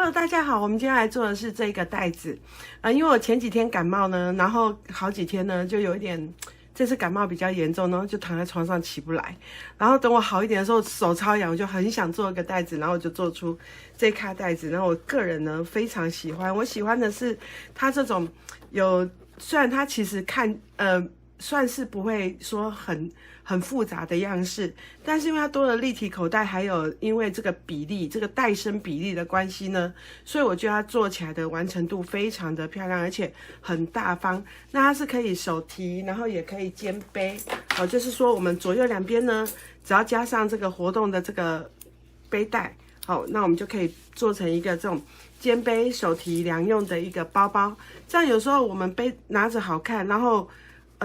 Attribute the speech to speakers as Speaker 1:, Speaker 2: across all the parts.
Speaker 1: Hello， 大家好，我们今天来做的是这个袋子，因为我前几天感冒呢，然后好几天呢就有一点，这次感冒比较严重，然后就躺在床上起不来，然后等我好一点的时候，手超痒，我就很想做一个袋子，然后我就做出这卡袋子，然后我个人呢非常喜欢，我喜欢的是它这种虽然它其实算是不会说很复杂的样式，但是因为它多了立体口袋，还有因为这个比例，这个袋身比例的关系呢，所以我觉得它做起来的完成度非常的漂亮，而且很大方。那它是可以手提，然后也可以肩背，就是说我们左右两边呢，只要加上这个活动的这个背带，好，那我们就可以做成一个这种肩背手提两用的一个包包。这样有时候我们拿着好看，然后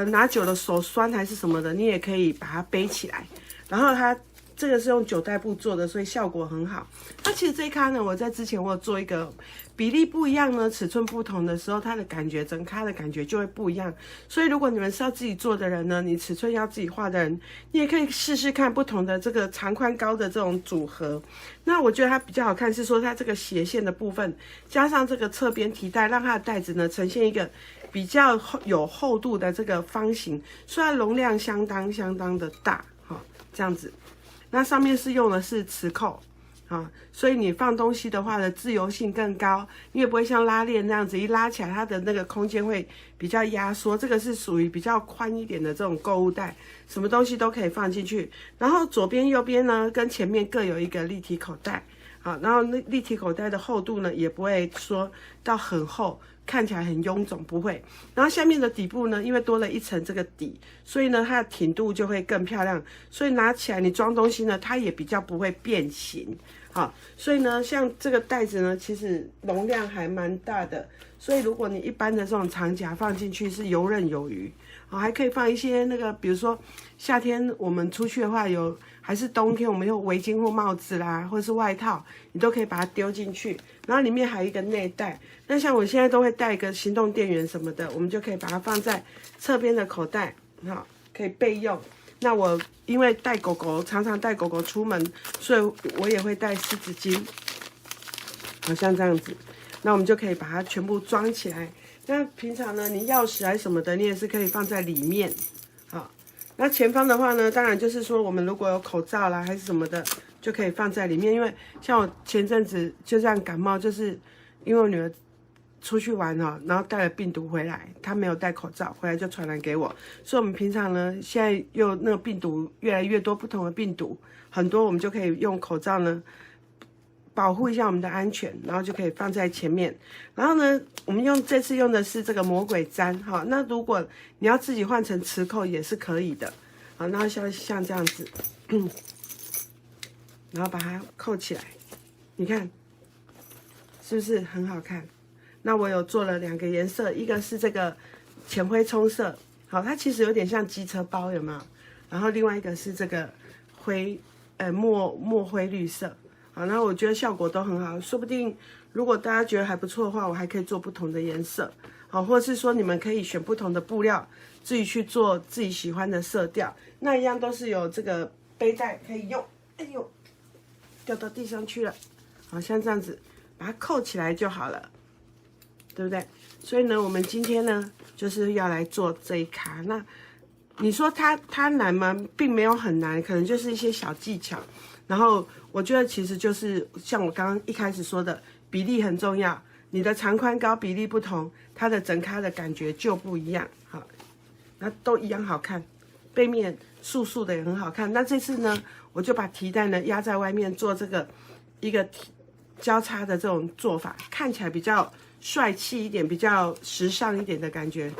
Speaker 1: 拿久了手酸还是什么的，你也可以把它背起来。然后它这个是用9代布做的，所以效果很好。那其实这一咖呢，我在之前我有做一个比例不一样呢，尺寸不同的时候，它的感觉整咖的感觉就会不一样。所以如果你们是要自己做的人呢，你尺寸要自己画的人，你也可以试试看不同的这个长宽高的这种组合。那我觉得它比较好看是说它这个斜线的部分，加上这个侧边提带，让它的袋子呢呈现一个比较有厚度的这个方形，虽然容量相当的大，这样子。那上面是用的是磁扣，所以你放东西的话的自由性更高，你也不会像拉链那样子一拉起来，它的那个空间会比较压缩。这个是属于比较宽一点的这种购物袋，什么东西都可以放进去。然后左边右边呢，跟前面各有一个立体口袋，好，然后立体口袋的厚度呢，也不会说到很厚，看起来很臃肿，不会。然后下面的底部呢，因为多了一层这个底，所以呢它的挺度就会更漂亮，所以拿起来你装东西呢，它也比较不会变形。好，所以呢像这个袋子呢，其实容量还蛮大的，所以如果你一般的这种长夹放进去是游刃有余。好，还可以放一些那个，比如说夏天我们出去的话还是冬天我们用围巾或帽子啦，或者是外套，你都可以把它丢进去。然后里面还有一个内袋，那像我现在都会带一个行动电源什么的，我们就可以把它放在侧边的口袋，好，可以备用。那我因为带狗狗，常常带狗狗出门，所以我也会带湿纸巾，好像这样子。那我们就可以把它全部装起来。那平常呢，你钥匙还是什么的，你也是可以放在里面。好，那前方的话呢，当然就是说我们如果有口罩啦还是什么的，就可以放在里面。因为像我前阵子就这样感冒，就是因为我女儿出去玩哦，然后带了病毒回来，她没有戴口罩，回来就传染给我。所以我们平常呢，现在又那个病毒越来越多，不同的病毒很多，我们就可以用口罩呢保护一下我们的安全，然后就可以放在前面。然后呢，我们这次用的是这个魔鬼毡，哈，那如果你要自己换成磁扣也是可以的，好，然后像这样子，然后把它扣起来，你看是不是很好看？那我有做了2个颜色，一个是这个浅灰葱色，好，它其实有点像机车包，有没有？然后另外一个是这个墨灰绿色。好，然后我觉得效果都很好，说不定如果大家觉得还不错的话，我还可以做不同的颜色，好，或者是说你们可以选不同的布料，自己去做自己喜欢的色调，那一样都是有这个背带可以用。哎呦，掉到地上去了，好，像这样子把它扣起来就好了，对不对？所以呢，我们今天呢就是要来做这一卡。那你说它难吗？并没有很难，可能就是一些小技巧。然后我觉得其实就是像我刚刚一开始说的，比例很重要，你的长宽高比例不同，它的整咖的感觉就不一样。好，那都一样好看，背面素素的也很好看。那这次呢，我就把提袋呢压在外面做这个一个交叉的这种做法，看起来比较帅气一点，比较时尚一点的感觉。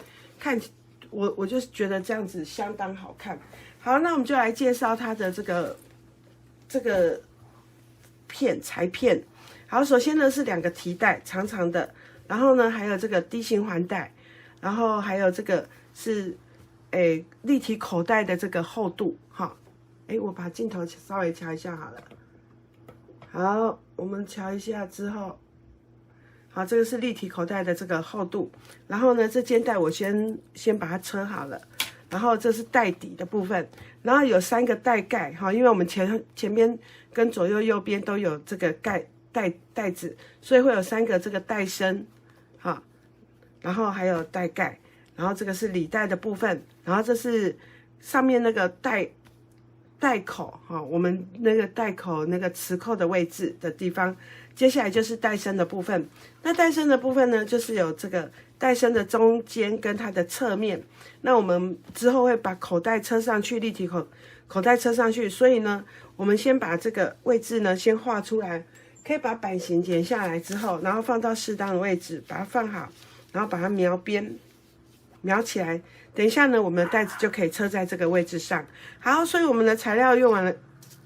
Speaker 1: 我就觉得这样子相当好看。好，那我们就来介绍它的这个裁片。好，首先呢是2个提袋，长长的，然后呢还有这个低型环带，然后还有这个是立体口袋的这个厚度。好，我把镜头稍微调一下好了。好，我们调一下之后，好，这个是立体口袋的这个厚度。然后呢，这肩带我先把它车好了。然后这是袋底的部分，然后有3个袋盖哈，因为我们前边跟左右边都有这个带子，所以会有3个这个带身，好，然后还有带盖，然后这个是里带的部分，然后这是上面那个带口哈，我们那个带口那个磁扣的位置的地方，接下来就是带身的部分。那带身的部分呢，就是有这个带身的中间跟它的侧面。那我们之后会把口袋车上去，立体口袋车上去，所以呢，我们先把这个位置呢先画出来，可以把版型剪下来之后，然后放到适当的位置，把它放好，然后把它描边，描起来。等一下呢，我们的袋子就可以车在这个位置上。好，所以我们的材料用完了，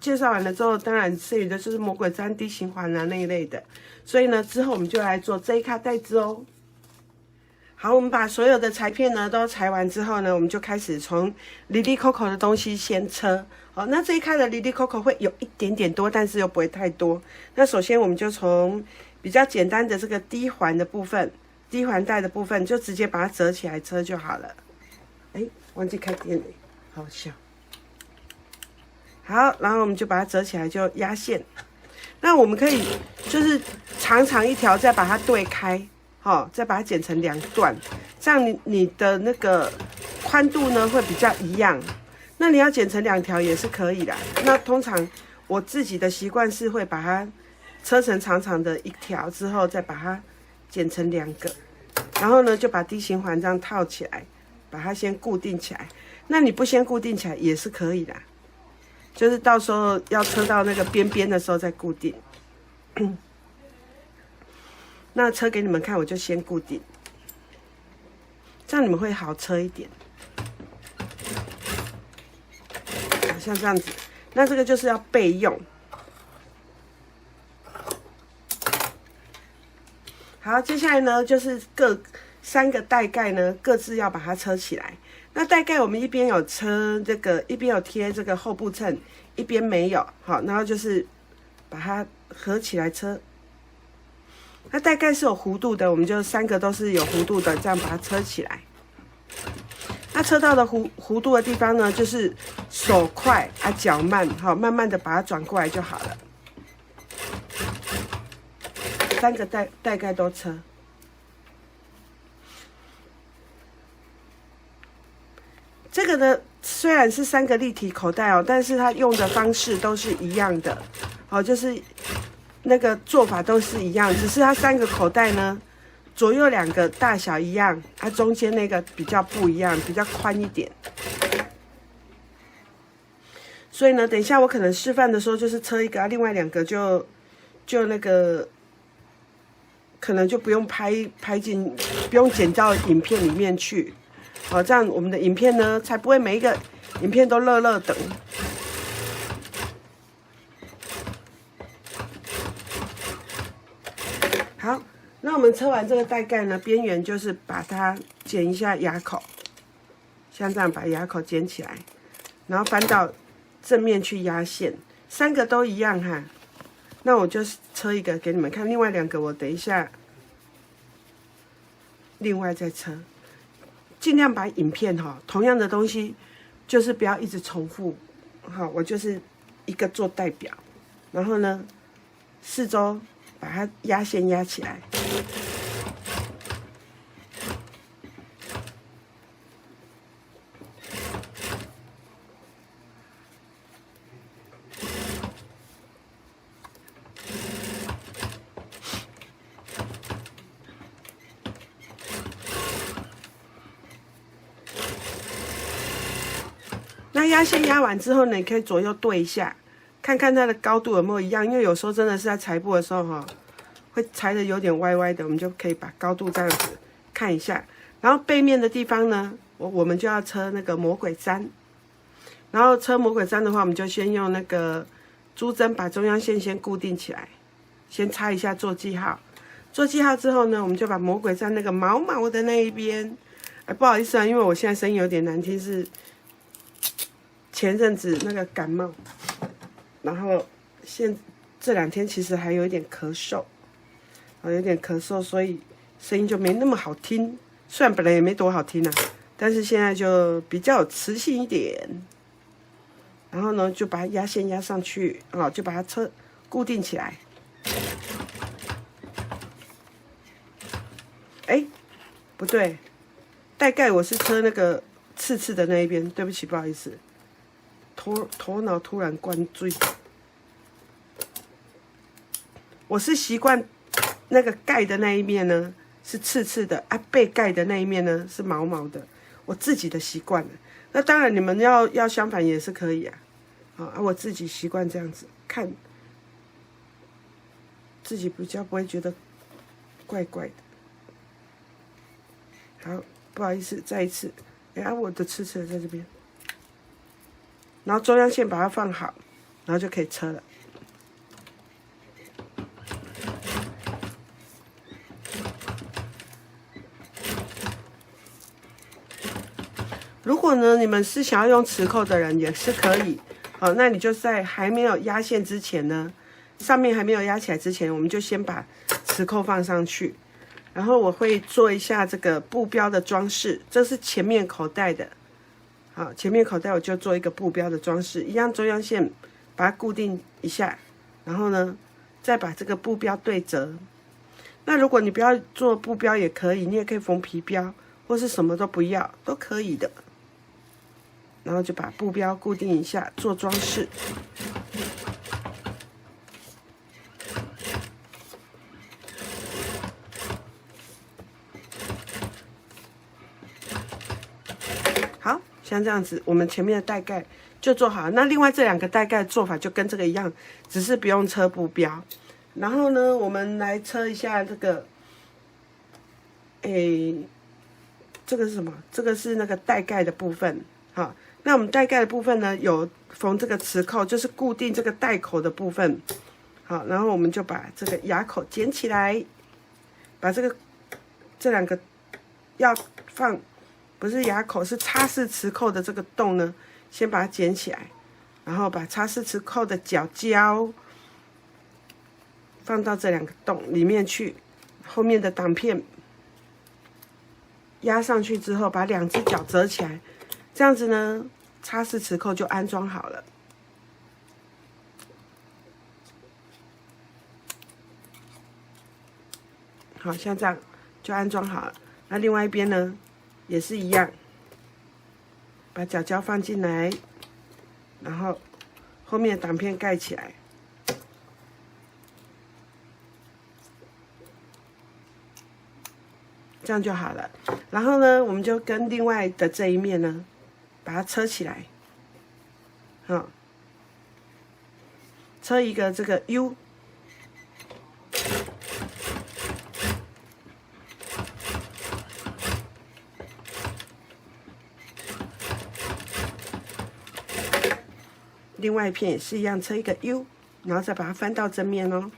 Speaker 1: 介绍完了之后，当然剩余的就是魔鬼毡、D形环啊那一类的。所以呢，之后我们就来做这一卡袋子哦。好，我们把所有的裁片呢都裁完之后呢，我们就开始从里里扣扣的东西先车。好，那这一卡的里里扣扣会有一点点多，但是又不会太多。那首先我们就从比较简单的这个低环的部分，低环带的部分，就直接把它折起来车就好了。哎，忘记开电了，好笑。好，然后我们就把它折起来，就压线。那我们可以就是长长一条，再把它对开，好，再把它剪成2段，这样你的那个宽度呢会比较一样。那你要剪成2条也是可以的。那通常我自己的习惯是会把它车成长长的一条之后，再把它剪成2个，然后呢就把 D 形环这样套起来。把它先固定起来，那你不先固定起来也是可以的，就是到时候要车到那个边边的时候再固定。那车给你们看，我就先固定，这样你们会好车一点。像这样子，那这个就是要备用。好，接下来呢就是3个带盖呢，各自要把它车起来。那带盖我们一边有车这个，一边有贴这个后部衬，一边没有。好，然后就是把它合起来车。那带盖是有弧度的，我们就3个都是有弧度的，这样把它车起来。那车到的弧度的地方呢，就是手快啊，脚慢，好，慢慢的把它转过来就好了。3个带盖都车。这个呢，虽然是3个立体口袋哦，但是它用的方式都是一样的，哦，就是那个做法都是一样，只是它3个口袋呢，左右2个大小一样，它中间那个比较不一样，比较宽一点。所以呢，等一下我可能示范的时候就是车一个，另外2个就那个可能就不用拍进，不用剪到影片里面去。好，这样我们的影片呢，才不会每一个影片都乐乐等。好，那我们车完这个带盖呢，边缘就是把它剪一下牙口，像这样把牙口剪起来，然后翻到正面去压线，3个都一样哈。那我就车一个给你们看，另外2个我等一下另外再车。尽量把影片同样的东西，就是不要一直重复。好，我就是一个做代表，然后呢，四周把它压线压起来。那压线压完之后呢，你可以左右对一下，看看它的高度有没有一样。因为有时候真的是在裁布的时候会裁的有点歪歪的，我们就可以把高度这样子看一下。然后背面的地方呢，我们就要车那个魔鬼毡。然后车魔鬼毡的话，我们就先用那个珠针把中央线先固定起来，先插一下做记号。做记号之后呢，我们就把魔鬼毡那个毛毛的那一边，不好意思啊，因为我现在声音有点难听，是前阵子那个感冒，然后这2天其实还有一点咳嗽，有点咳嗽，所以声音就没那么好听。虽然本来也没多好听啊，但是现在就比较有磁性一点。然后呢，就把它压线压上去，就把它固定起来。不对，带盖我是车那个刺刺的那一边，对不起，不好意思，头脑突然灌醉。我是习惯那个盖的那一面呢是刺刺的啊，被盖的那一面呢是毛毛的，我自己的习惯了。那当然你们要相反也是可以啊，我自己习惯这样子看，自己比较不会觉得怪怪的。好，不好意思，再一次，我的刺刺在这边，然后中央线把它放好，然后就可以车了。如果呢，你们是想要用磁扣的人也是可以，那你就在还没有压线之前呢，上面还没有压起来之前，我们就先把磁扣放上去。然后我会做一下这个布标的装饰，这是前面口袋的，好，前面口袋我就做一个布标的装饰，一样中央线把它固定一下，然后呢，再把这个布标对折。那如果你不要做布标也可以，你也可以缝皮标，或是什么都不要都可以的。然后就把布标固定一下，做装饰。好，像这样子，我们前面的带盖就做好。那另外这2个带盖的做法就跟这个一样，只是不用车布标。然后呢，我们来车一下这个，这个是什么？这个是那个带盖的部分。好，那我们带盖的部分呢，有缝这个磁扣，就是固定这个带口的部分。好，然后我们就把这个牙口剪起来，把这2个要放，不是牙口，是擦式磁扣的这个洞呢，先把它剪起来，然后把擦式磁扣的角胶放到这2个洞里面去，后面的挡片压上去之后，把2只角折起来，这样子呢，擦式磁扣就安装好了。好，像这样就安装好了。那另外一边呢，也是一样，把角胶放进来，然后后面的挡片盖起来。这样就好了。然后呢，我们就跟另外的这一面呢，把它车起来，好，车一个这个 U， 另外一片也是一样，车一个 U， 然后再把它翻到正面哦。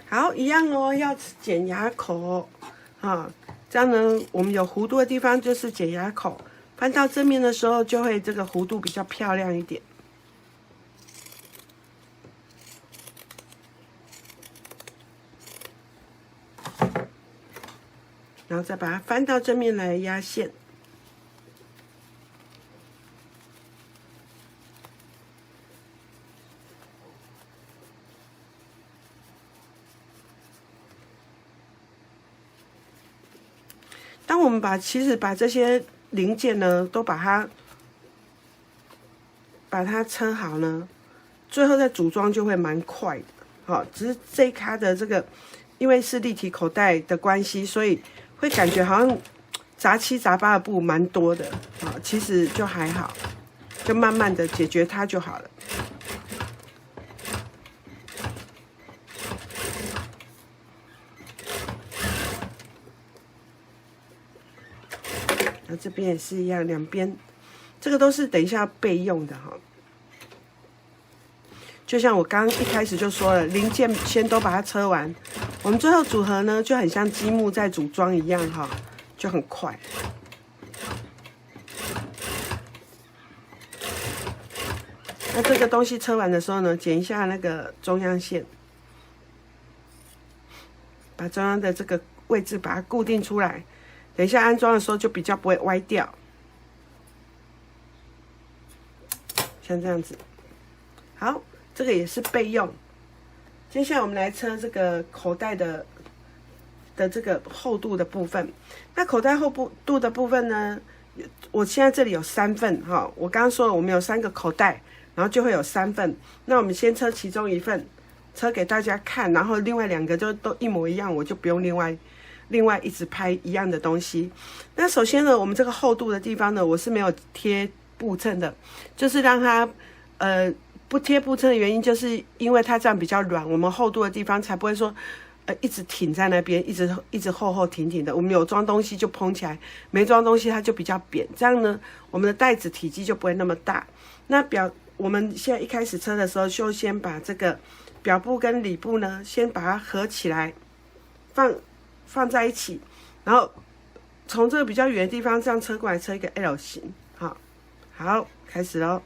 Speaker 1: 好，一样哦，要剪牙口啊，这样呢，我们有弧度的地方就是剪牙口，翻到正面的时候就会这个弧度比较漂亮一点。然后再把它翻到正面来压线。当我们其实把这些零件呢，都把它车好呢，最后再组装就会蛮快的。好，只是这一卡的这个，因为是立体口袋的关系，所以会感觉好像杂七杂八的布蛮多的。啊，其实就还好，就慢慢的解决它就好了。这边也是一样，两边这个都是等一下备用的哈。就像我刚刚一开始就说了，零件先都把它车完，我们最后组合呢就很像积木在组装一样哈，就很快。那这个东西车完的时候呢，剪一下那个中央线，把中央的这个位置把它固定出来。等一下安装的时候就比较不会歪掉。像这样子。好，这个也是备用。接下来我们来测这个口袋的这个厚度的部分。那口袋厚度的部分呢，我现在这里有3份哈。我刚刚说了，我们有3个口袋，然后就会有3份。那我们先测其中1份，测给大家看，然后另外2个就都一模一样，我就不用另外一直拍一样的东西。那首先呢，我们这个厚度的地方呢，我是没有贴布衬的，就是让它不贴布衬的原因，就是因为它这样比较软，我们厚度的地方才不会说一直挺在那边，一直厚挺挺的。我们有装东西就蓬起来，没装东西它就比较扁，这样呢，我们的袋子体积就不会那么大。那我们现在一开始车的时候，就先把这个表布跟里布呢，先把它合起来，放在一起，然后从这个比较远的地方这样车过来，车一个 L 型。好，开始咯。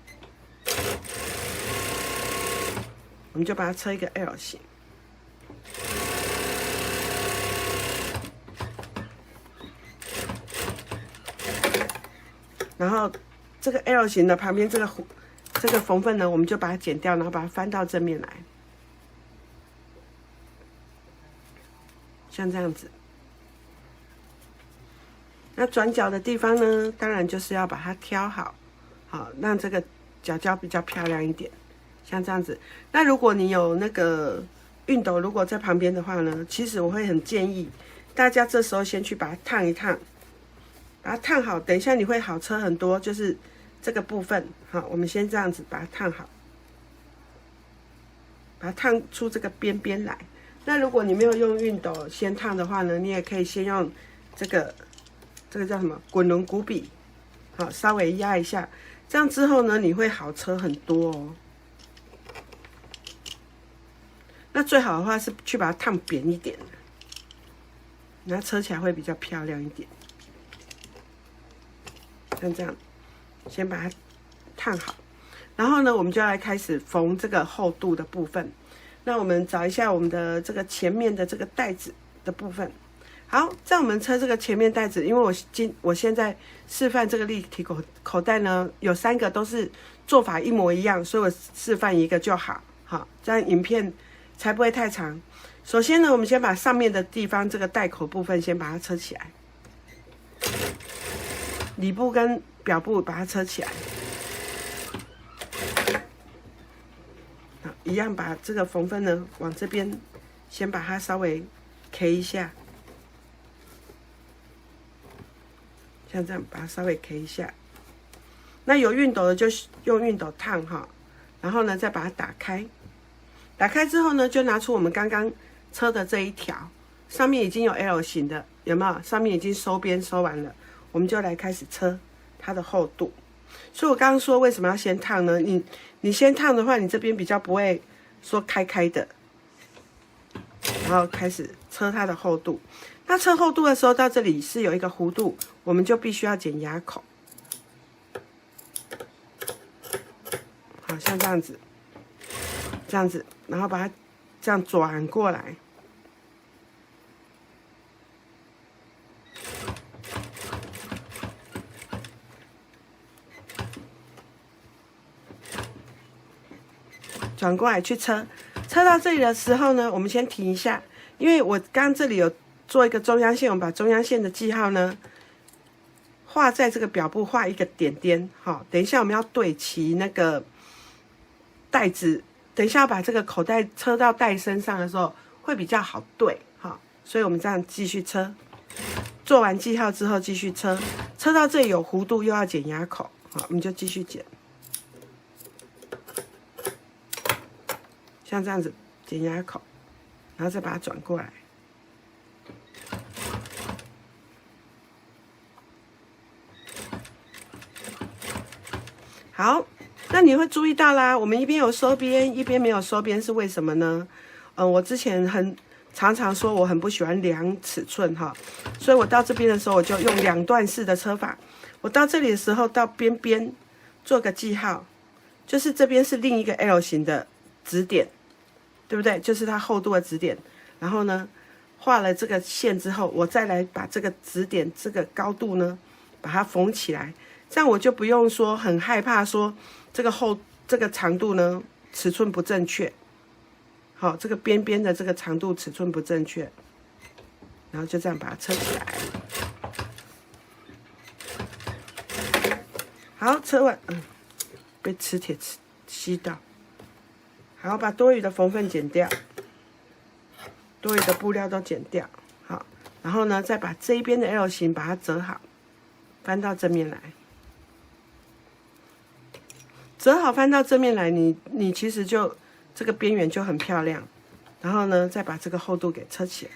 Speaker 1: 我们就把它车一个 L 型。然后这个 L 型的旁边这个缝份呢，我们就把它剪掉，然后把它翻到正面来，像这样子。那转角的地方呢，当然就是要把它挑好，让这个角比较漂亮一点，像这样子。那如果你有那个熨斗，如果在旁边的话呢，其实我会很建议大家这时候先去把它烫一烫，把它烫好，等一下你会好车很多。就是这个部分，好，我们先这样子把它烫好，把它烫出这个边边来。那如果你没有用熨斗先烫的话呢，你也可以先用这个叫什么滚轮骨笔，好，稍微压一下，这样之后呢，你会好车很多哦。那最好的话是去把它烫扁一点，然后车起来会比较漂亮一点。像这样，先把它烫好，然后呢，我们就要来开始缝这个厚度的部分。那我们找一下我们的这个前面的这个带子的部分。好，在我们车这个前面带子，因为我现在示范这个立体口袋呢，有3个都是做法一模一样，所以我示范一个就好。好，这样影片才不会太长。首先呢，我们先把上面的地方这个带口部分先把它车起来，里部跟表部把它车起来，好，一样把这个缝份呢往这边先把它稍微 K 一下，像这样把它稍微 K 一下。那有熨斗的就用熨斗烫哈，然后呢再把它打开。打开之后呢，就拿出我们刚刚车的这一条，上面已经有 L 型的，有没有？上面已经收边收完了，我们就来开始车它的厚度。所以我刚刚说为什么要先烫呢？你先烫的话，你这边比较不会说开的，然后开始车它的厚度。那车厚度的时候，到这里是有一个弧度，我们就必须要剪牙口，好像这样子。这样子，然后把它这样转过来，转过来去车到这里的时候呢，我们先停一下，因为我刚刚这里有做一个中央线，我们把中央线的记号呢画在这个表部，画一个点点。好，等一下我们要对齐那个袋子。等一下要把这个口袋车到袋身上的时候会比较好对，好，所以我们这样继续车，做完记号之后继续车到这里有弧度又要剪牙口，好，我们就继续剪，像这样子剪牙口，然后再把它转过来。好。那你会注意到啦，我们一边有收边，一边没有收边，是为什么呢？我之前常常说我很不喜欢量尺寸哈，所以我到这边的时候，我就用2段式的车法。我到这里的时候，到边边做个记号，就是这边是另一个 L 型的指点，对不对？就是它厚度的指点。然后呢，画了这个线之后，我再来把这个指点这个高度呢，把它缝起来。这样我就不用说很害怕说这个这个长度呢尺寸不正确，好，这个边边的这个长度尺寸不正确，然后就这样把它车起来。好，车完，被磁铁吸到。好，把多余的缝缝剪掉，多余的布料都剪掉。好，然后呢，再把这一边的 L 型把它折好，翻到正面来。折好翻到正面来，你其实就这个边缘就很漂亮。然后呢，再把这个厚度给车起来。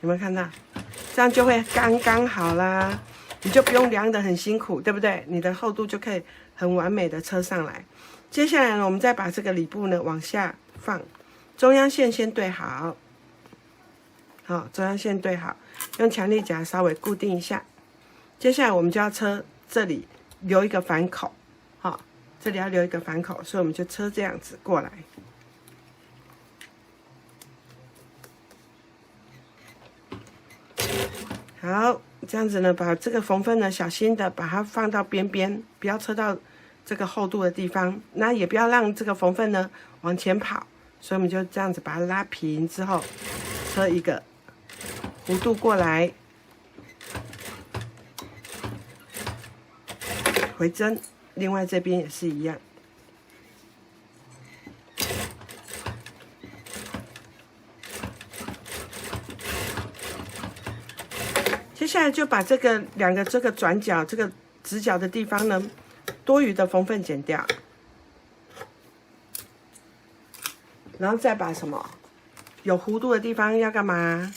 Speaker 1: 有没有看到？这样就会刚刚好啦，你就不用量得很辛苦，对不对？你的厚度就可以很完美的车上来。接下来呢，我们再把这个里布呢往下放，中央线先对好，好，中央线对好，用强力夹稍微固定一下。接下来我们就要车这里留一个反口，好，这里要留一个反口，所以我们就车这样子过来。好，这样子呢，把这个缝缝呢，小心的把它放到边边，不要车到这个厚度的地方，那也不要让这个缝缝呢往前跑，所以我们就这样子把它拉平之后，车一个弧度过来，回针，另外这边也是一样。接下来就把这个两个这个转角这个直角的地方呢，多余的缝缝剪掉，然后再把什么有弧度的地方要干嘛？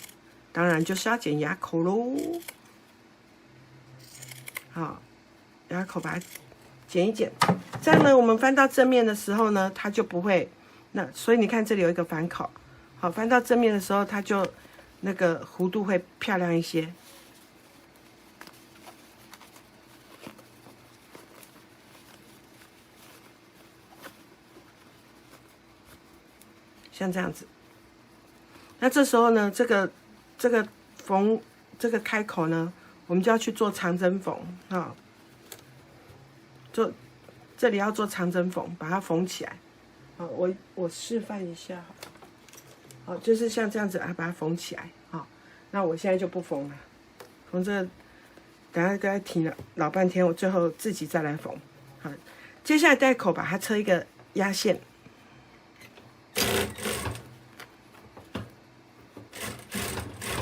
Speaker 1: 当然就是要剪牙口喽。好，牙口把它剪一剪，这样呢，我们翻到正面的时候呢，它就不会所以你看这里有一个反口，好，翻到正面的时候，它就那个弧度会漂亮一些。像这样子，那这时候呢，这个缝这个开口呢，我们就要去做长针缝啊，这里要做长针缝，把它缝起来。好，我示范一下，好，就是像这样子啊，把它缝起来。好，那我现在就不缝了，缝这个，等下刚才停了老半天，我最后自己再来缝。好，接下来带口把它车一个压线。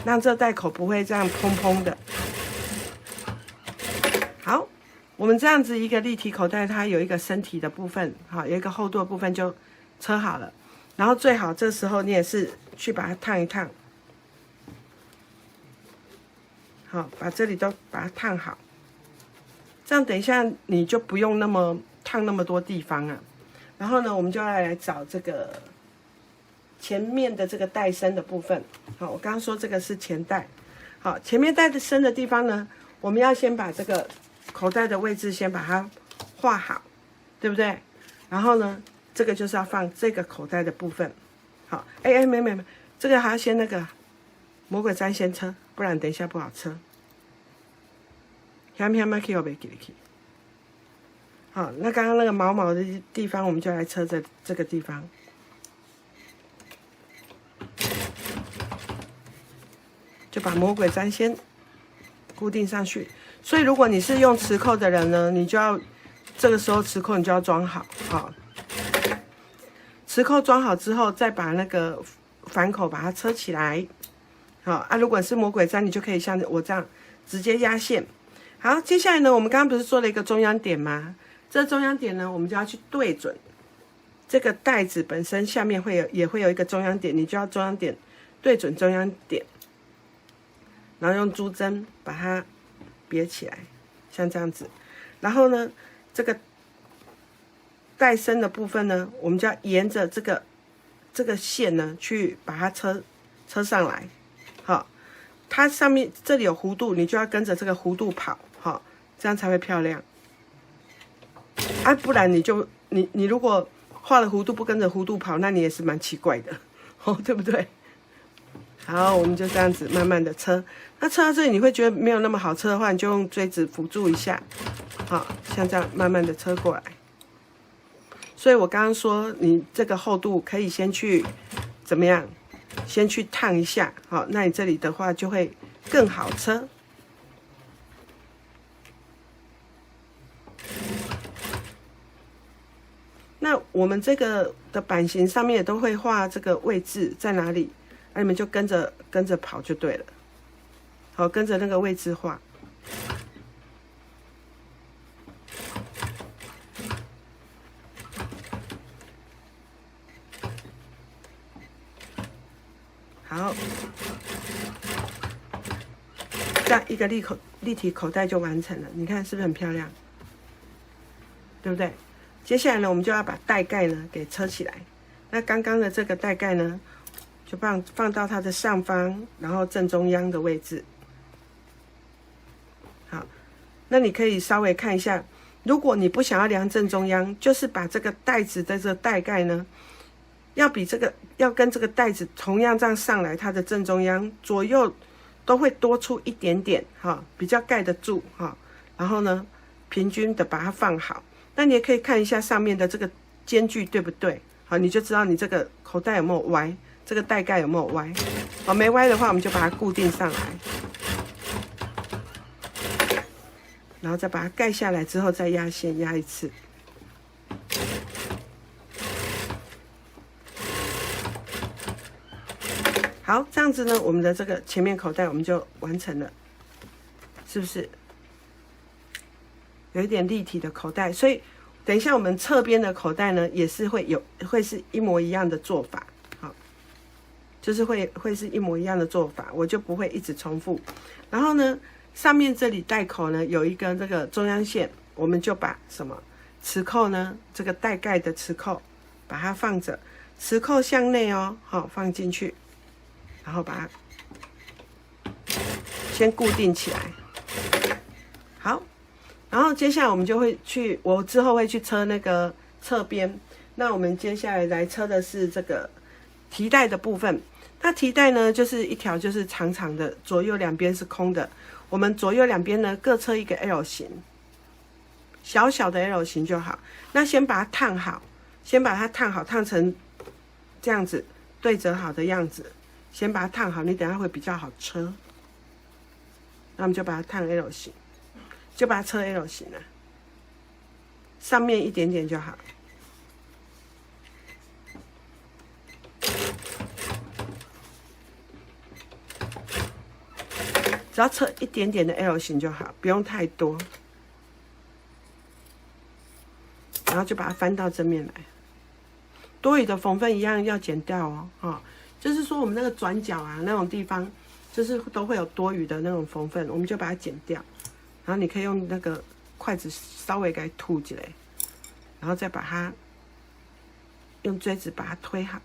Speaker 1: 让这带口不会这样蓬蓬的。好，我们这样子一个立体口袋，它有一个身体的部分，好，有一个厚度的部分就车好了。然后最好这时候你也是去把它烫一烫，好，把这里都把它烫好，这样等一下你就不用那么烫那么多地方啊。然后呢，我们就要来找这个前面的这个带身的部分。好，我刚刚说这个是前带。好，前面带身的地方呢，我们要先把这个口袋的位置先把它画好，对不对？然后呢，这个就是要放这个口袋的部分。好，没，这个还要先那个魔鬼毡先车，不然等一下不好车。好，那刚刚那个毛毛的地方，我们就来车这个地方。就把魔鬼毡先固定上去。所以如果你是用磁扣的人呢，你就要这个时候磁扣你就要装好，好，磁扣装好之后，再把那个反口把它车起来。好啊，如果是魔鬼毡，你就可以像我这样直接压线。好，接下来呢，我们刚刚不是做了一个中央点吗？这中央点呢，我们就要去对准这个带子本身下面也会有一个中央点，你就要中央点对准中央点。然后用珠针把它别起来，像这样子。然后呢，这个带身的部分呢，我们就要沿着这个线呢，去把它车上来。好，它上面这里有弧度，你就要跟着这个弧度跑，好，这样才会漂亮。啊，不然你如果画了弧度不跟着弧度跑，那你也是蛮奇怪的，哦，对不对？好，我们就这样子慢慢的车。那车到这里你会觉得没有那么好车的话，你就用锥子辅助一下，好，像这样慢慢的车过来。所以我刚刚说，你这个厚度可以先去怎么样？先去烫一下，好，那你这里的话就会更好车。那我们这个的版型上面也都会画这个位置在哪里，那你们就跟着跑就对了。好，跟着那个位置画。好，这样一个立体口袋就完成了，你看是不是很漂亮？对不对？接下来呢，我们就要把带盖呢给车起来。那刚刚的这个带盖呢，就放到它的上方，然后正中央的位置。好，那你可以稍微看一下，如果你不想要量正中央，就是把这个袋子的这个带盖呢，要跟这个袋子同样这样上来，它的正中央左右都会多出一点点，哈，比较盖得住哈。然后呢，平均的把它放好。那你也可以看一下上面的这个间距对不对？好，你就知道你这个口袋有没有歪，这个带盖有没有歪。好，没歪的话，我们就把它固定上来，然后再把它盖下来之后，再压线压一次。好，这样子呢，我们的这个前面口袋我们就完成了，是不是？有一点立体的口袋，所以等一下我们侧边的口袋呢，也是会是一模一样的做法，好，就是会是一模一样的做法，我就不会一直重复。然后呢，上面这里带口呢有一个这个中央线，我们就把什么磁扣呢，这个带盖的磁扣把它放着，磁扣向内哦，好，放进去，然后把它先固定起来，好。然后接下来我们就会去，我之后会去车那个侧边。那我们接下来来车的是这个提带的部分。那提带呢，就是一条就是长长的，左右两边是空的。我们左右两边呢各车一个 L 型，小小的 L 型就好。那先把它烫好，烫成这样子对折好的样子。先把它烫好，你等下会比较好车。那我们就把它烫 L 型。就把它车 L 型了，上面一点点就好。只要车一点点的 L 型就好，不用太多。然后就把它翻到正面来，多余的缝缝一样要剪掉哦，就是说我们那个转角啊那种地方，就是都会有多余的那种缝缝，我们就把它剪掉。然后你可以用那个筷子稍微给它吐起来，然后再把它用锥子把它推好，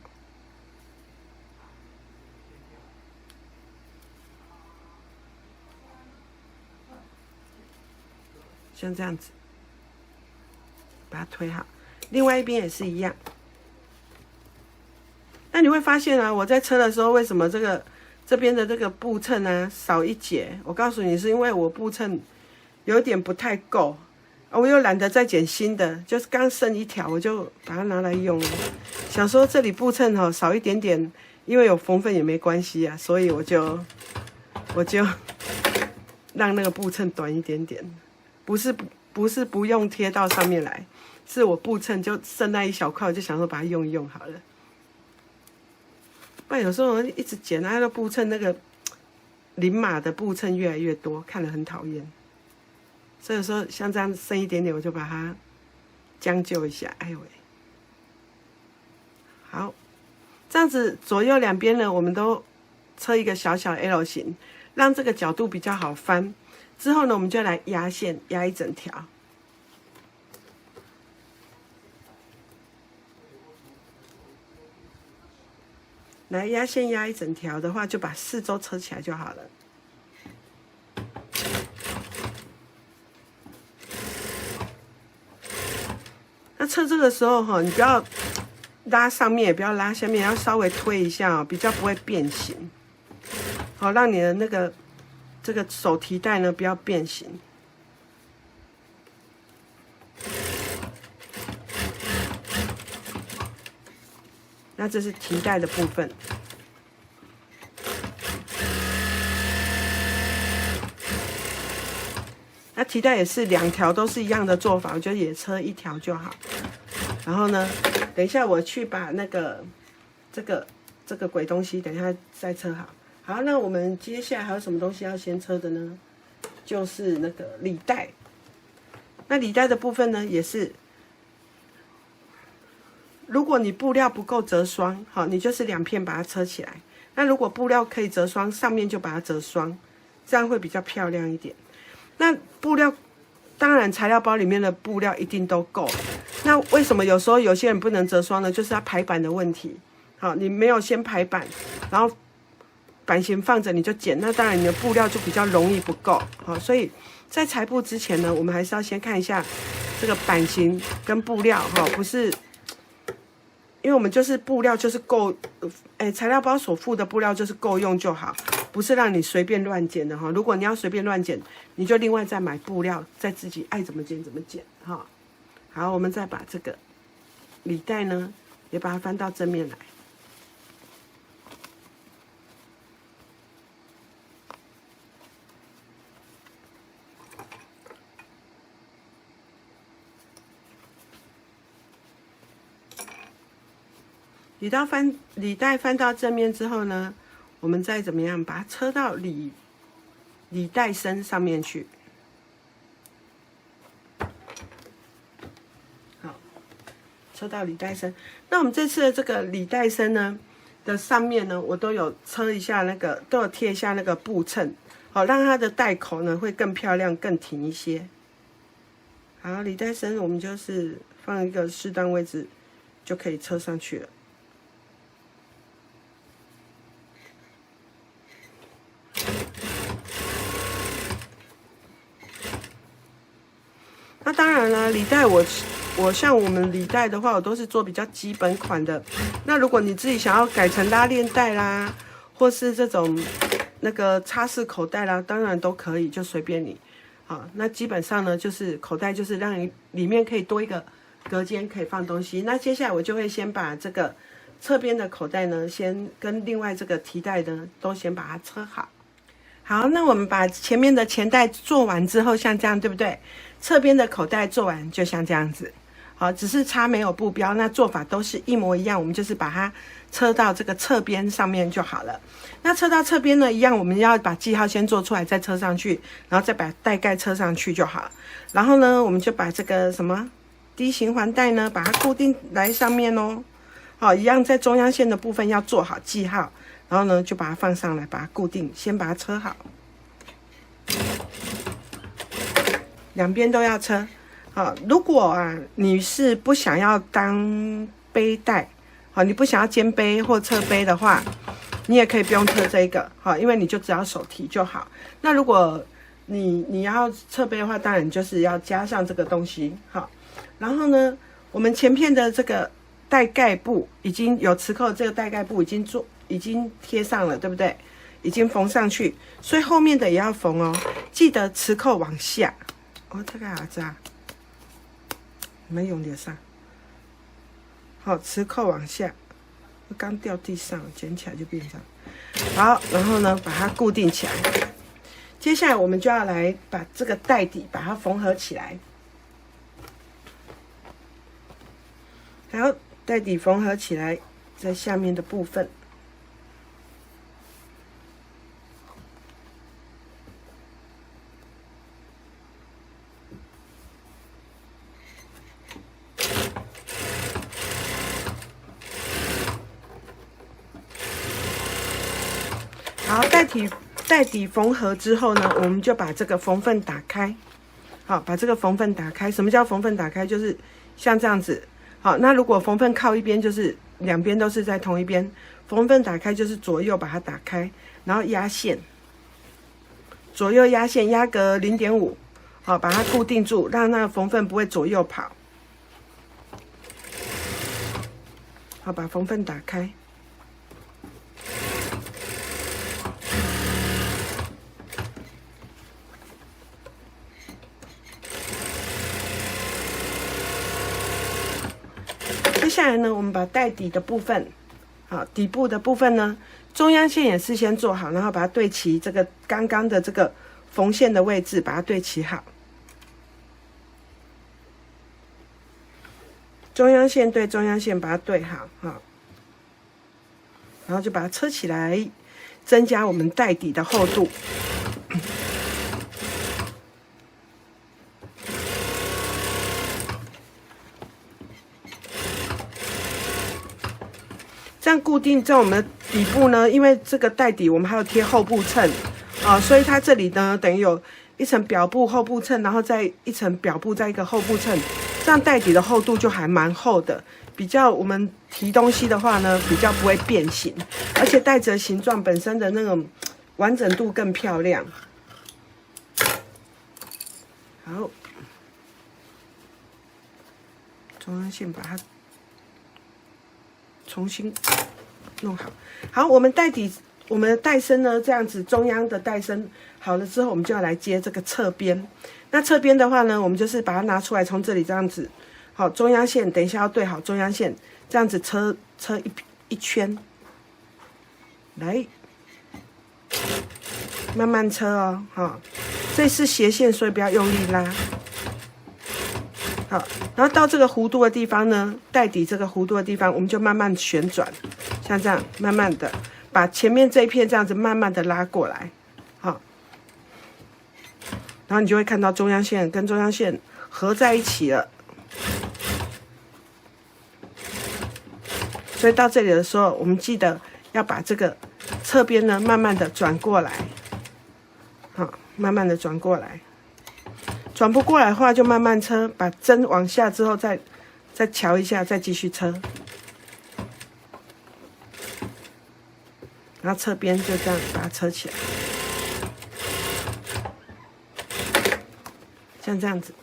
Speaker 1: 像这样子，把它推好。另外一边也是一样。那你会发现啊，我在车的时候，为什么这边的这个布衬啊少一截？我告诉你，是因为我布衬有点不太够，我又懒得再剪新的，就是刚剩一条，我就把它拿来用了。想说这里布衬少一点点，因为有缝缝也没关系啊，所以我就让那个布衬短一点点，不是不用贴到上面来，是我布衬就剩那一小块，我就想说把它用一用好了。不然有时候一直剪那个布衬，那个零码的布衬越来越多，看了很讨厌。所以有时候像这样剩一点点，我就把它将就一下。哎呦喂，好，这样子左右两边呢，我们都车一个小小 L 型，让这个角度比较好翻。之后呢，我们就来压线，压一整条。来压线压一整条的话，就把四周车起来就好了。那车这个时候你不要拉上面，也不要拉下面，要稍微推一下比较不会变形。好，让你的这个手提袋呢不要变形。那这是提袋的部分。那提袋也是2条都是一样的做法，我觉得也车1条就好。然后呢，等一下我去把那个这个鬼东西，等一下再车好。好，那我们接下来还有什么东西要先车的呢？就是那个履带。那履带的部分呢，也是，如果你布料不够折双，好，你就是2片把它车起来。那如果布料可以折双，上面就把它折双，这样会比较漂亮一点。那布料，当然材料包里面的布料一定都够。那为什么有时候有些人不能折双呢？就是它排版的问题。好，你没有先排版，然后版型放着你就剪，那当然你的布料就比较容易不够。好，所以在裁布之前呢，我们还是要先看一下这个版型跟布料。哈，不是，因为我们就是布料就是够，材料包所附的布料就是够用就好，不是让你随便乱剪的哈。如果你要随便乱剪，你就另外再买布料，再自己爱怎么剪怎么剪哈。好，我们再把这个履带呢，也把它翻到正面来。履带翻到正面之后呢，我们再怎么样把它车到履带身上面去。好，车到履带身。那我们这次的这个履带身呢的上面呢，我都有车一下都有贴一下那个布衬，好，让它的带口呢会更漂亮、更挺一些。好，履带身我们就是放一个适当位置就可以车上去了。那当然了，履带我像我们履带的话，我都是做比较基本款的。那如果你自己想要改成拉链带啦，或是这种那个插式口袋啦，当然都可以，就随便你。好，那基本上呢，就是口袋就是让你里面可以多一个隔间可以放东西。那接下来我就会先把这个侧边的口袋呢，先跟另外这个提袋呢，都先把它车好。好，那我们把前面的前袋做完之后，像这样对不对？侧边的口袋做完就像这样子。好，只是差没有布标，那做法都是一模一样，我们就是把它车到这个侧边上面就好了。那车到侧边呢，一样我们要把记号先做出来，再车上去，然后再把带盖车上去就好。然后呢，我们就把这个什么低循环带呢，把它固定来上面哦。好，一样在中央线的部分要做好记号，然后呢就把它放上来，把它固定，先把它车好。两边都要车。好，如果啊你是不想要当背带，好，你不想要肩背或侧背的话，你也可以不用车这个，好，因为你就只要手提就好。那如果你要侧背的话，当然就是要加上这个东西，好。然后呢，我们前片的这个带盖布已经有磁扣，这个带盖布已经贴上了，对不对？已经缝上去，所以后面的也要缝哦。记得磁扣往下。这个啊，这没用得上。好，磁扣往下，刚掉地上，捡起来就变这样。好，然后呢，把它固定起来。接下来我们就要来把这个带底把它缝合起来。好，带底缝合起来，在下面的部分。好，带底缝合之后呢，我们就把这个缝缝打开。好，把这个缝缝打开。什么叫缝缝打开？就是像这样子。好，那如果缝缝靠一边，就是两边都是在同一边。缝缝打开就是左右把它打开，然后压线，左右压线，压个0.5，好，把它固定住，让那个缝缝不会左右跑。好，把缝缝打开。下来呢，我们把带底的部分，好，底部的部分呢，中央线也事先做好，然后把它对齐这个刚刚的这个缝线的位置，把它对齐好。中央线对中央线把它对好，好，然后就把它车起来，增加我们带底的厚度。这样固定在我们的底部呢，因为这个带底我们还要贴后部衬啊，所以它这里呢等于有一层表布、后部衬，然后再一层表布，再一个后部衬，这样带底的厚度就还蛮厚的。比较我们提东西的话呢，比较不会变形，而且带子的形状本身的那种完整度更漂亮。好，中央线把它重新弄好。好，我们带底，我们的带身呢，这样子中央的带身好了之后，我们就要来接这个侧边。那侧边的话呢，我们就是把它拿出来，从这里这样子，好，中央线等一下要对好中央线，这样子车一圈，来，慢慢车哦，哈，这是斜线，所以不要用力拉。好，然后到这个弧度的地方呢，带底这个弧度的地方，我们就慢慢旋转，像这样，慢慢的把前面这一片这样子慢慢的拉过来，好，然后你就会看到中央线跟中央线合在一起了。所以到这里的时候，我们记得要把这个侧边呢慢慢的转过来，好，慢慢的转过来。转不过来的话，就慢慢车，把针往下之后再调一下，再继续车。然后侧边就这样把它车起来，像这样子。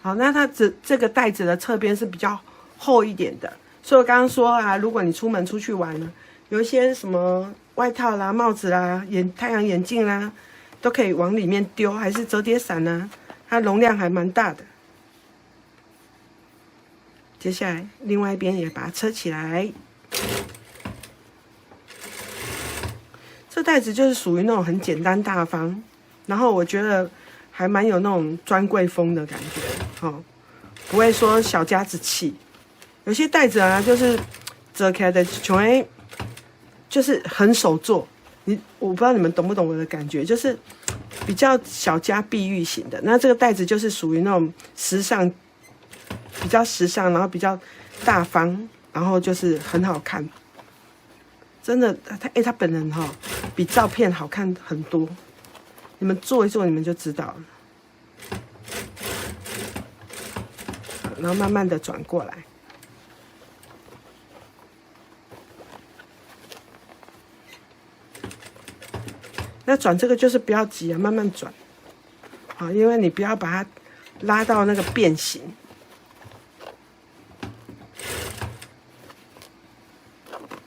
Speaker 1: 好，那它这个带子的侧边是比较厚一点的，所以我刚刚说啊，如果你出门出去玩呢，有一些什么外套啦、帽子啦、太阳眼镜啦，都可以往里面丢，还是折叠伞呢，它容量还蛮大的。接下来另外一边也把它车起来。这袋子就是属于那种很简单大方，然后我觉得还蛮有那种专柜风的感觉，哦，不会说小家子气。有些袋子啊，就是折开的，就是很手做。我不知道你们懂不懂我的感觉，就是比较小家碧玉型的。那这个袋子就是属于那种时尚，比较时尚，然后比较大方，然后就是很好看。真的，他本人哈，比照片好看很多。你们做一做，你们就知道了。然后慢慢的转过来。那转这个就是不要急啊，慢慢转，好，因为你不要把它拉到那个变形。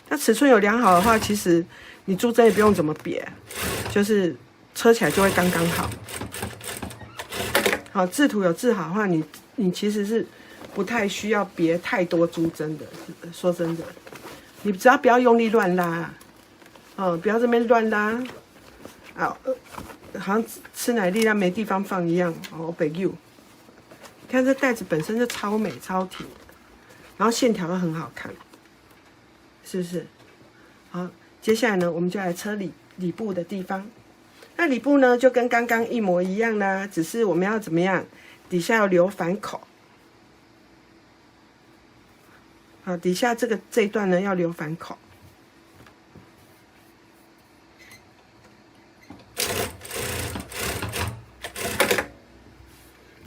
Speaker 1: 那尺寸有量好的话，其实你珠针也不用怎么别，就是车起来就会刚刚好。好，制图有制好的话，你其实是不太需要别太多珠针的。说真的，你只要不要用力乱拉，不要这边乱拉。啊，好像吃奶力量没地方放一样哦，北 U。看这袋子本身就超美超挺的，然后线条都很好看，是不是？好，接下来呢，我们就来车里部的地方。那里部呢，就跟刚刚一模一样啦，只是我们要怎么样？底下要留反口。好，底下这一段呢要留反口。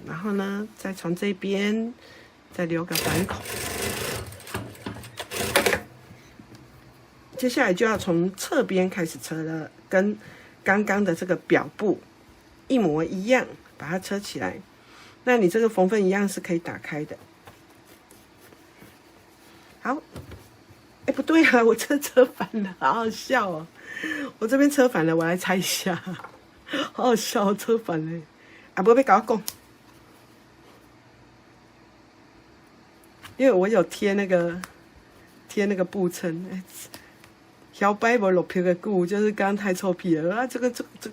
Speaker 1: 然后呢，再从这边再留个反口。接下来就要从侧边开始车了，跟刚刚的这个表布一模一样，把它车起来。那你这个缝缝一样是可以打开的。好，哎，不对啊，我这车反了，好好笑哦！我这边车反了，我来猜一下，好好笑哦，车反了。啊，不要跟我讲。因为我有贴那个布衬，小白无落皮的布，就是刚刚太臭屁了啊！这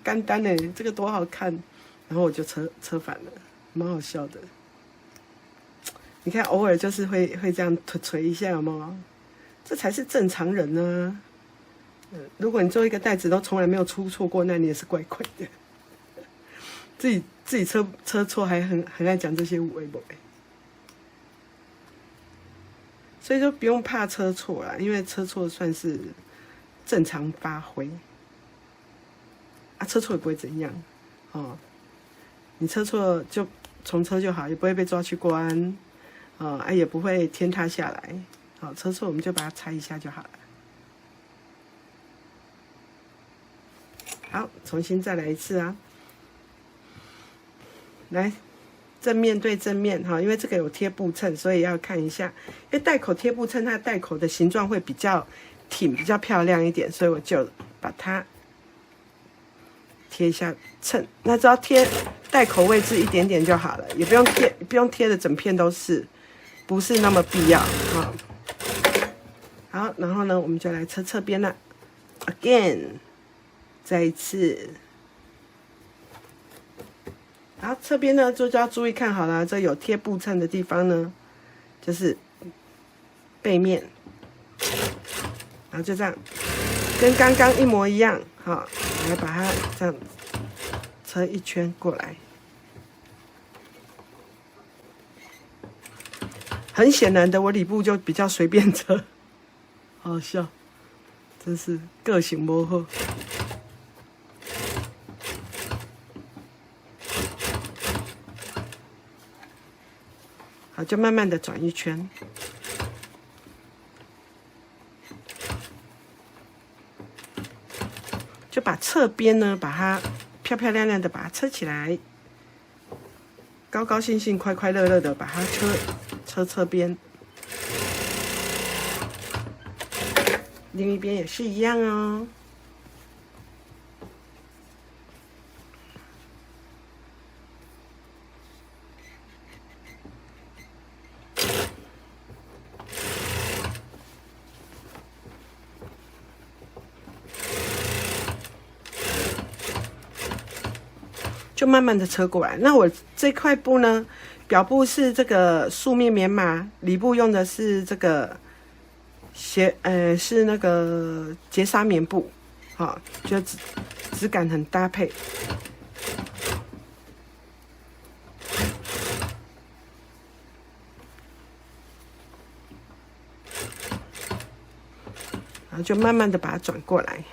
Speaker 1: 简单呢，这个多好看，然后我就车反了，蛮好笑的。你看，偶尔就是会这样捶一下，有没有？这才是正常人呢、如果你做一个袋子都从来没有出错过，那你也是怪怪的。自己车错还很爱讲这些有的没的，所以就不用怕车错啦，因为车错算是正常发挥啊，车错也不会怎样哦。你车错就重车就好，也不会被抓去关也不会天塌下来。好，车错我们就把它拆一下就好了。好，重新再来一次啊！来，正面对正面哈，因为这个有贴布衬，所以要看一下。因为带口贴布衬，它的带口的形状会比较挺，比较漂亮一点，所以我就把它贴一下衬。那只要贴带口位置一点点就好了，也不用贴的整片都是，不是那么必要啊。好，然后呢，我们就来侧边了 ，again， 再一次。然后侧边呢，就要注意看好了，这有贴布衬的地方呢，就是背面，然后就这样，跟刚刚一模一样，好，来把它这样车一圈过来。很显然的，我里部就比较随便车，好笑，真是个性不好。好，就慢慢的转一圈，就把侧边呢，把它漂漂亮亮的把它车起来，高高兴兴、快快乐乐的把它车侧边，另一边也是一样哦。就慢慢的车过来。那我这块布呢，表布是这个素面棉麻，里布用的是这个是那个结纱棉布，好，就质感很搭配。然后就慢慢的把它转过来。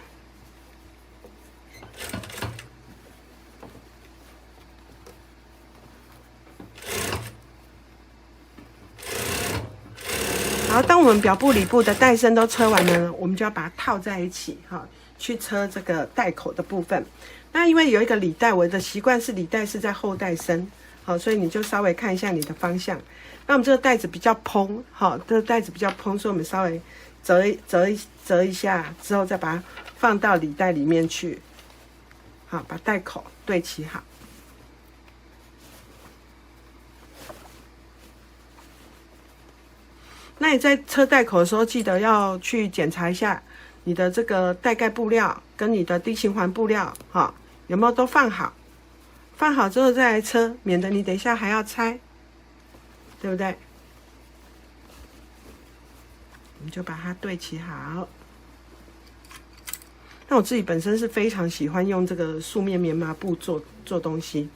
Speaker 1: 然后，当我们表布、里布的带身都车完了，我们就要把它套在一起，哈，去车这个带口的部分。那因为有一个里带，我的习惯是里带是在后带身，好，所以你就稍微看一下你的方向。那我们这个带子比较蓬，好，这个带子比较蓬，所以我们稍微折一下之后，再把它放到里带里面去，好，把带口对齐好。那你在车带口的时候，记得要去检查一下你的这个带盖布料跟你的低循环布料，哈，有没有都放好？放好之后再来车，免得你等一下还要拆，对不对？你就把它对齐好。那我自己本身是非常喜欢用这个素面棉麻布做东西，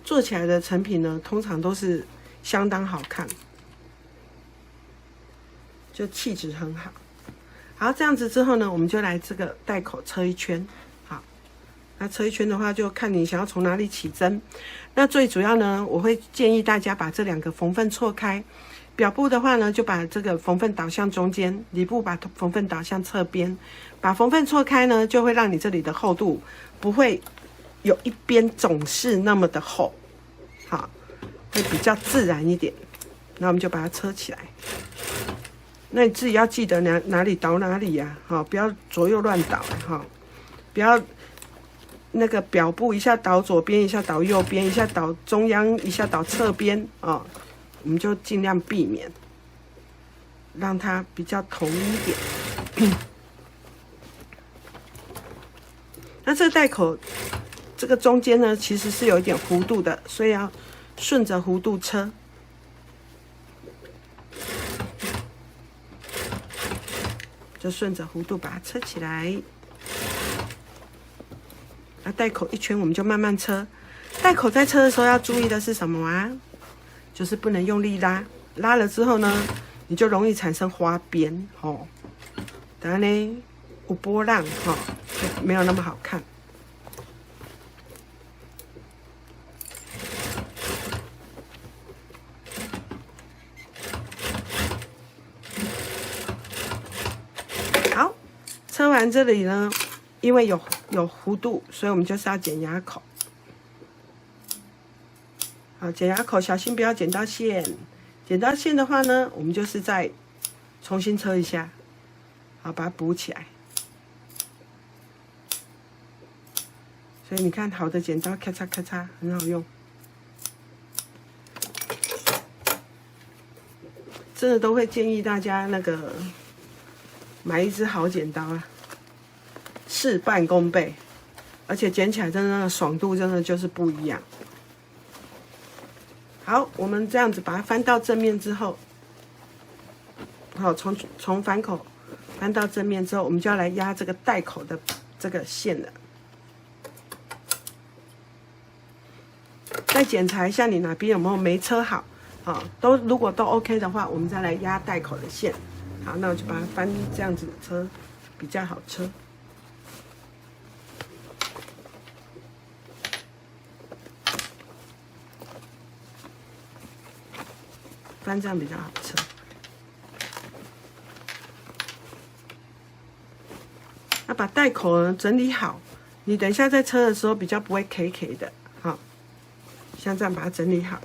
Speaker 1: 做起来的成品呢，通常都是相当好看。就气质很好。好，这样子之后呢，我们就来这个带口车一圈。好，那车一圈的话，就看你想要从哪里起针。那最主要呢，我会建议大家把这两个缝缝错开。表布的话呢，就把这个缝缝导向中间；里部把缝缝导向侧边。把缝缝错开呢，就会让你这里的厚度不会有一边总是那么的厚，好，会比较自然一点。那我们就把它车起来。那你自己要记得哪里倒哪里呀，哈，不要左右乱倒，哈，不要那个表布一下倒左边，一下倒右边，一下倒中央，一下倒侧边啊，我们就尽量避免。让它比较统一一点。那这个带口，这个中间呢，其实是有一点弧度的，所以要顺着弧度车。就顺着弧度把它车起来。那带口一圈我们就慢慢车。带口在车的时候要注意的是什么啊？就是不能用力拉，拉了之后呢，你就容易产生花边哦。当然呢，有波浪哈，就没有那么好看。好，车完这里呢，因为有弧度，所以我们就是要剪牙口。好，剪牙口小心不要剪到线。剪到线的话呢，我们就是再重新车一下，好，把它补起来。所以你看，好的剪刀咔嚓咔嚓很好用，真的都会建议大家那个买一支好剪刀啊，事半功倍，而且剪起来真的那个爽度真的就是不一样。好，我们这样子把它翻到正面之后，好，从反口翻到正面之后，我们就要来压这个带口的这个线了。再检查一下你哪边有没有没车好，啊，如果都 OK 的话，我们再来压带口的线。好，那我就把它翻这样子的车比较好车。翻这样比较好车。那把带口呢整理好，你等一下在车的时候比较不会 K 的，好，像这样把它整理好，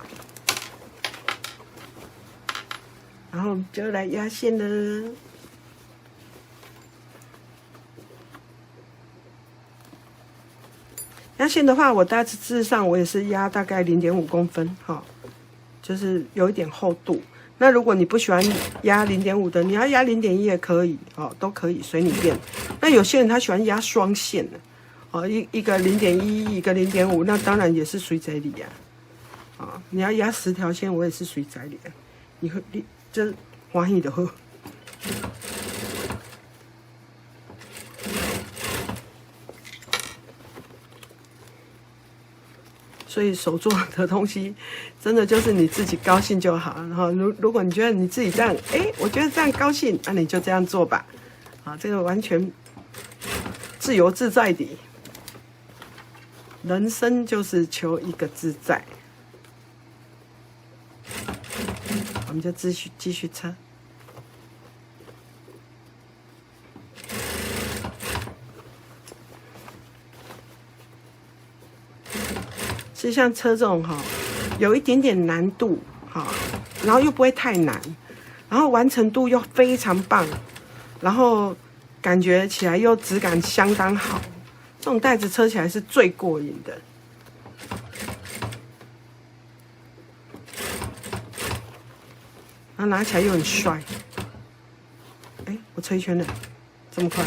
Speaker 1: 然后我们就来压线了。压线的话，我大致上我也是压大概0.5公分，哈。就是有一点厚度。那如果你不喜欢压0.5的，你要压0.1也可以哦，都可以随你便。那有些人他喜欢压双线的，哦，一个0.1，一个0.5，那当然也是随在里啊。啊，你要压10条线，我也是随在里啊。你这欢喜的好。所以手做的东西，真的就是你自己高兴就好。然后，如果你觉得你自己这样，我觉得这样高兴，那你就这样做吧。啊，这个完全自由自在的，人生就是求一个自在。我们就继续车。其实像车这种有一点点难度然后又不会太难，然后完成度又非常棒，然后感觉起来又质感相当好，这种袋子车起来是最过瘾的。然后拿起来又很帅。我车一圈了，这么快，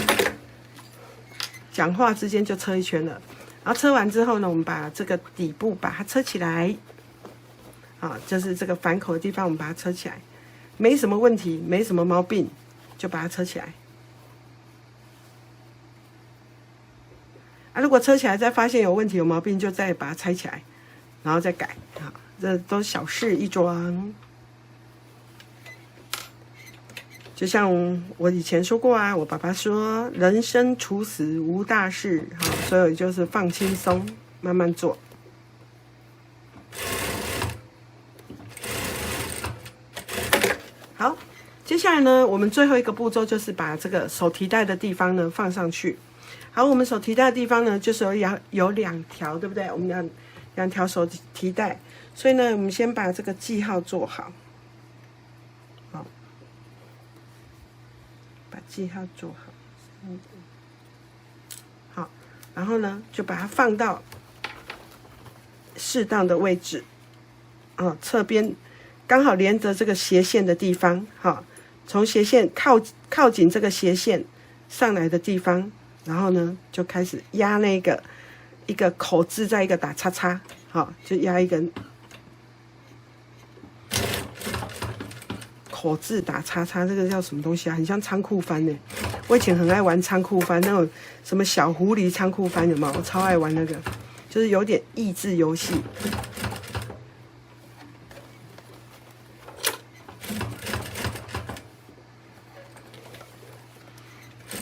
Speaker 1: 讲话之间就车一圈了。然后车完之后呢，我们把这个底部把它车起来，就是这个反口的地方，我们把它车起来，没什么问题，没什么毛病，就把它车起来。如果车起来再发现有问题有毛病，就再把它拆起来，然后再改这都小事一桩。就像我以前说过啊，我爸爸说人生处死无大事，所以就是放轻松，慢慢做。好，接下来呢，我们最后一个步骤就是把这个手提袋的地方呢放上去。好，我们手提袋的地方呢，就是有2条，对不对？我们要2条手提袋，所以呢，我们先把这个记号做好。记号做好，好，然后呢，就把它放到适当的位置，侧边刚好连着这个斜线的地方，从斜线靠近这个斜线上来的地方，然后呢就开始压那个一个口字，再一个打叉叉，好，就压一根口字打叉叉，这个叫什么东西啊？很像仓库翻呢。我以前很爱玩仓库翻，那种什么小狐狸仓库翻，有没有？我超爱玩那个，就是有点益智游戏。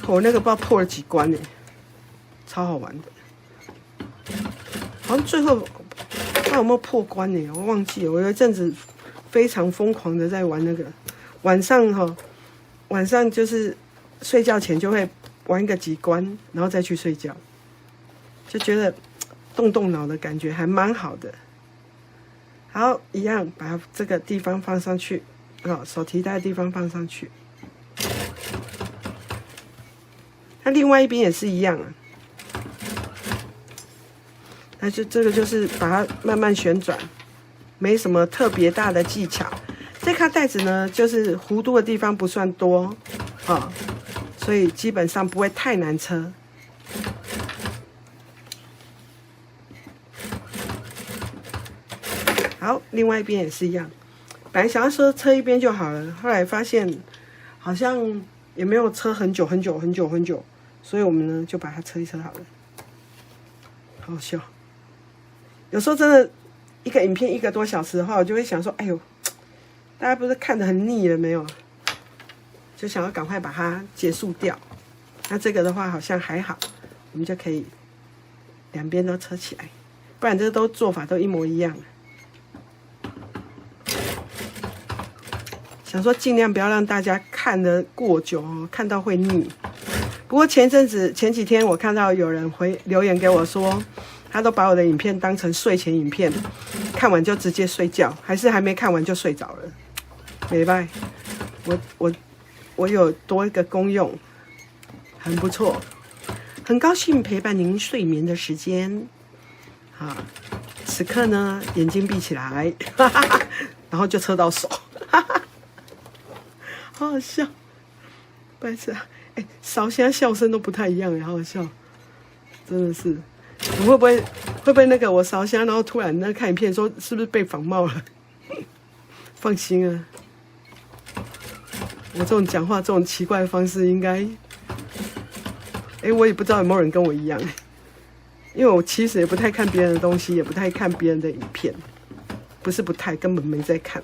Speaker 1: 我那个不知道破了几关呢，超好玩的。好像最后他有没有破关呢？我忘记了。我有一阵子非常疯狂的在玩那个，晚上就是睡觉前就会玩个几关，然后再去睡觉，就觉得动脑的感觉还蛮好的。好，一样把这个地方放上去，手提袋的地方放上去。那另外一边也是一样啊，那就这个就是把它慢慢旋转，没什么特别大的技巧。这卡袋子呢，就是弧度的地方不算多，所以基本上不会太难车。好，另外一边也是一样，本来想要说车一边就好了，后来发现好像也没有车很久，所以我们呢就把它车一车好了。好好笑，有时候真的一个影片1个多小时的话，我就会想说，哎呦，大家不是看得很腻了没有？就想要赶快把它结束掉。那这个的话好像还好，我们就可以两边都车起来，不然这都做法都一模一样。想说尽量不要让大家看得过久哦，看到会腻。不过前几天我看到有人留言给我说，他都把我的影片当成睡前影片，看完就直接睡觉，还是还没看完就睡着了。没办法，我有多一个功用，很不错，很高兴陪伴您睡眠的时间。好，此刻呢眼睛闭起来，然后就车到手，好好笑，白痴啊！烧虾笑声都不太一样，好好笑，真的是。你会不会那个我烧虾，然后突然看影片说是不是被仿冒了？放心啊，我这种讲话这种奇怪的方式，应该，我也不知道有没有人跟我一样，因为我其实也不太看别人的东西，也不太看别人的影片，不是不太，根本没在看，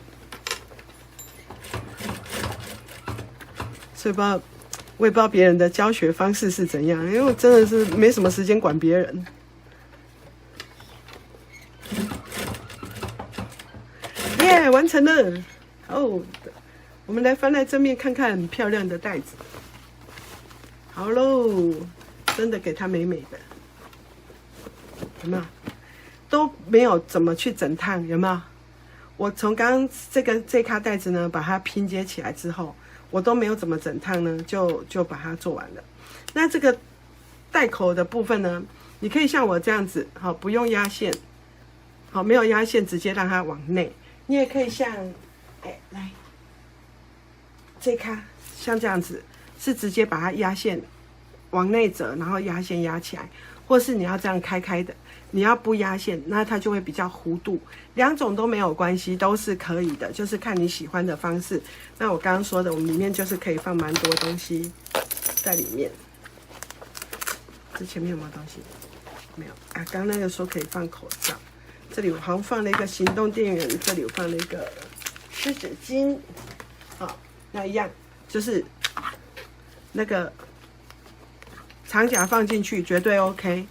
Speaker 1: 所以我也不知道别人的教学方式是怎样，因为我真的是没什么时间管别人。耶，完成了！哦，我们来翻来正面看看很漂亮的袋子。好喽，真的给它美美的，有没有？都没有怎么去整烫，有没有？我从刚刚这卡袋子呢，把它拼接起来之后，我都没有怎么整烫呢，就把它做完了。那这个袋口的部分呢，你可以像我这样子，好，不用压线，好，没有压线，直接让它往内。你也可以像，来，这卡像这样子，是直接把它压线往内折，然后压线压起来，或是你要这样开开的，你要不压线，那它就会比较弧度。两种都没有关系，都是可以的，就是看你喜欢的方式。那我刚刚说的，我们里面就是可以放蛮多东西在里面。这前面有没有东西？没有啊，刚刚那个说可以放口罩。这里我好像放了一个行动电源，这里我放了一个湿纸巾，好，那一样就是那个长夹放进去绝对 OK，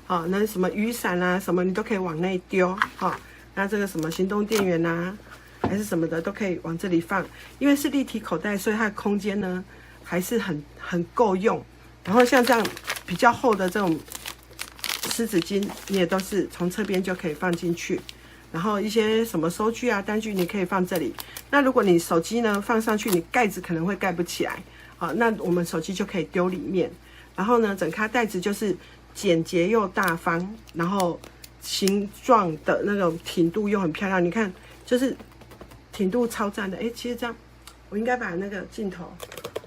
Speaker 1: 好，那什么雨伞啊什么你都可以往内丢，好，那这个什么行动电源啊还是什么的都可以往这里放，因为是立体口袋，所以它的空间呢还是很够用。然后像这样比较厚的这种湿纸巾，你也都是从侧边就可以放进去，然后一些什么收据啊、单据，你可以放这里。那如果你手机呢放上去，你盖子可能会盖不起来，好，那我们手机就可以丢里面。然后呢，整卡袋子就是简洁又大方，然后形状的那种挺度又很漂亮。你看，就是挺度超赞的。其实这样我应该把那个镜头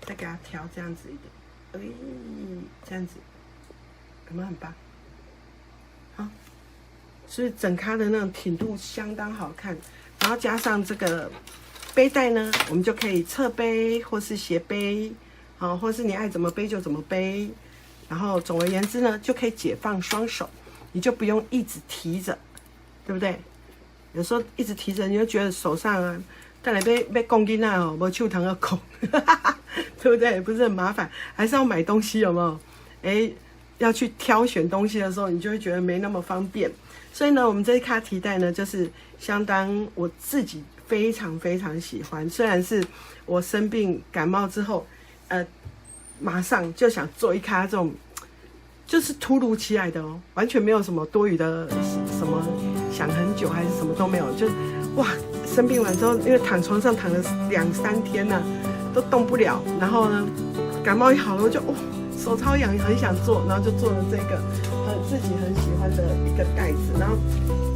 Speaker 1: 再给它调这样子一点，这样子有没有很棒？好，所以整咖的那种挺度相当好看，然后加上这个背带呢，我们就可以侧背或是斜背，好，或是你爱怎么背就怎么背。然后总而言之呢，就可以解放双手，你就不用一直提着，对不对？有时候一直提着，你就觉得手上啊，再来被公斤啊哦，没手糖要拱，对不对？不是很麻烦，还是要买东西有没有？哎，要去挑选东西的时候，你就会觉得没那么方便。所以呢，我们这一咖提袋呢，就是相当我自己非常非常喜欢。虽然是我生病感冒之后，马上就想做一咖这种，就是突如其来的哦，完全没有什么多余的什么想很久还是什么都没有，就哇，生病完之后，因为躺床上躺了2、3天呢，都动不了。然后呢，感冒一好了，我就手超痒，很想做，然后就做了这个自己很喜欢的一个袋子。然后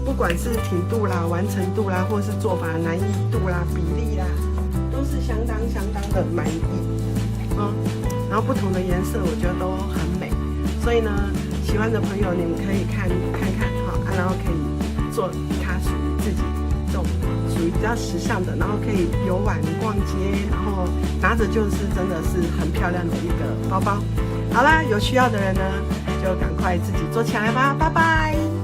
Speaker 1: 不管是挺度啦、完成度啦，或是做法难易度啦、比例啦，都是相当的满意然后不同的颜色，我觉得都很美。所以呢，喜欢的朋友你们可以看然后可以做它属于自己这种属于比较时尚的，然后可以游玩逛街，然后拿着就是真的是很漂亮的一个包包。好啦，有需要的人呢，就赶快自己做起来吧，拜拜。